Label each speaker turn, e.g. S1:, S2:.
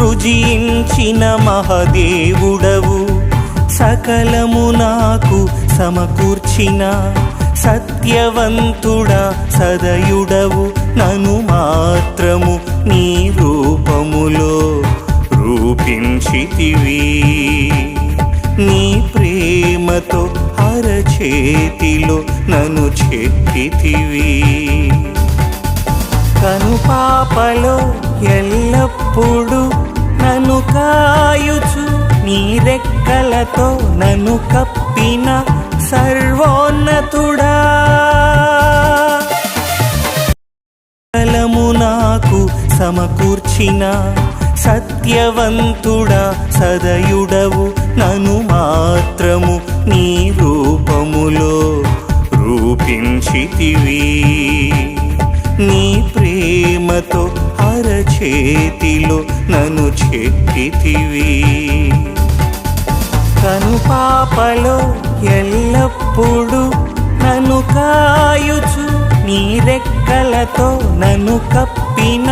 S1: సృజించిన మహదేవుడవు, సకలము నాకు సమకూర్చిన సత్యవంతుడా సదయుడవు. నన్ను మాత్రము నీ రూపములో రూపించితివి. నీ ప్రేమతో అరచేతిలో నన్ను చెక్కితివి. కనుపాపలో ఎల్లప్పుడూ నన్ను కాయుచు, నీ రెక్కలతో నన్ను కప్పిన సర్వోన్నతుడా, సకలము నాకు సమకూర్చిన సత్యవంతుడా సదయుడవు. నన్ను మాత్రము నీ రూపములో రూపించితివి. నీ ప్రేమతో అరచేతిలో నన్ను చెక్కితివి. కనుపాపలో ఎల్లప్పుడూ నన్ను కాయుచు, నీ రెక్కలతో నన్ను కప్పిన